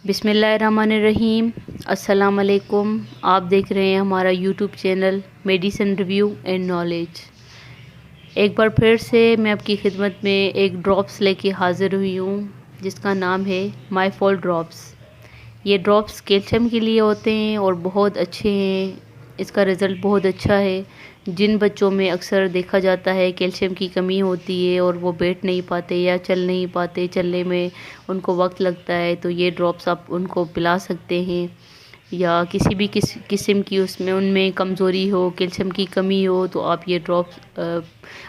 बिस्मिल्लाहिर्रहमानिर्रहीम। अस्सलाम वालेकुम। आप देख रहे हैं हमारा YouTube channel medicine review and knowledge. एक बार फिर से मैं आपकी खिदमत में एक ड्रॉप्स लेके हाज़िर हुई हूँ जिसका नाम है मायफॉल ड्रॉप्स। ये ड्रॉप्स कैल्शियम के लिए होते हैं और बहुत अच्छे हैं। इसका रिज़ल्ट बहुत अच्छा है। जिन बच्चों में अक्सर देखा जाता है कैल्शियम की कमी होती है और वो बैठ नहीं पाते या चल नहीं पाते, चलने में उनको वक्त लगता है, तो ये ड्रॉप्स आप उनको पिला सकते हैं। या किसी भी किस्म की उसमें उनमें कमज़ोरी हो, कैल्शियम की कमी हो, तो आप ये ड्रॉप्स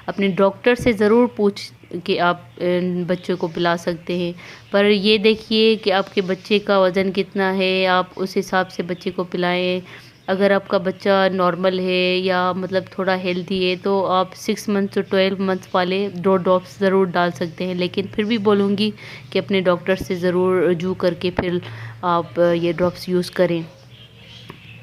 अपने डॉक्टर से ज़रूर पूछ के आप बच्चों को पिला सकते हैं। पर ये देखिए कि आपके बच्चे का वज़न कितना है, आप उस हिसाब से बच्चे को पिलाएं। अगर आपका बच्चा नॉर्मल है या मतलब थोड़ा हेल्दी है तो आप 6 मंथ टू 12 मंथ वाले 2 ड्रॉप्स ज़रूर डाल सकते हैं। लेकिन फिर भी बोलूँगी कि अपने डॉक्टर से ज़रूर रुजू करके फिर आप ये ड्रॉप्स यूज़ करें।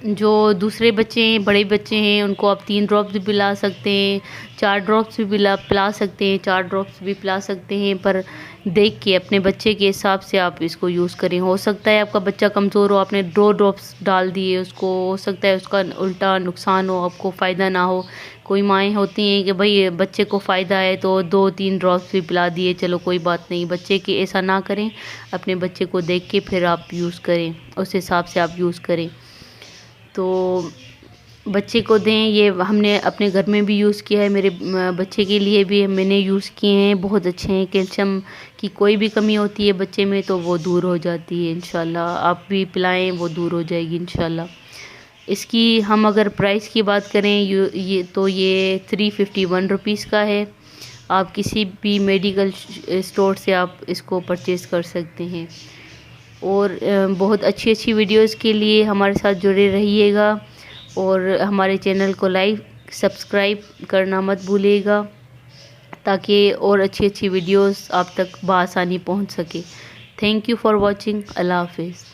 जो दूसरे बच्चे हैं, बड़े बच्चे हैं, उनको आप 3 ड्रॉप्स भी पिला सकते हैं, 4 ड्रॉप्स भी पिला सकते हैं, 4 ड्रॉप्स भी पिला सकते हैं। पर देख के अपने बच्चे के हिसाब से आप इसको यूज़ करें। हो सकता है आपका बच्चा कमज़ोर हो, आपने 2 ड्रॉप्स डाल दिए उसको, हो सकता है उसका उल्टा नुकसान हो, आपको फ़ायदा ना हो। कोई माएँ होती हैं कि भाई बच्चे को फ़ायदा है तो 2-3 ड्रॉप्स भी पिला दिए, चलो कोई बात नहीं। बच्चे के ऐसा ना करें, अपने बच्चे को देख के फिर आप यूज़ करें, उस हिसाब से आप यूज़ करें। तो बच्चे को दें। ये हमने अपने घर में भी यूज़ किया है, मेरे बच्चे के लिए भी मैंने यूज़ किए हैं, बहुत अच्छे हैं। कैल्शियम की कोई भी कमी होती है बच्चे में तो वो दूर हो जाती है इंशाल्लाह। आप भी पिलाएं, वो दूर हो जाएगी इंशाल्लाह। इसकी हम अगर प्राइस की बात करें ये 351 रुपीज़ का है। आप किसी भी मेडिकल स्टोर से आप इसको परचेज़ कर सकते हैं। और बहुत अच्छी अच्छी वीडियोस के लिए हमारे साथ जुड़े रहिएगा और हमारे चैनल को लाइक सब्सक्राइब करना मत भूलिएगा ताकि और अच्छी अच्छी वीडियोस आप तक बआसानी पहुंच सके। Thank you for watching. अल्लाह हाफिज़।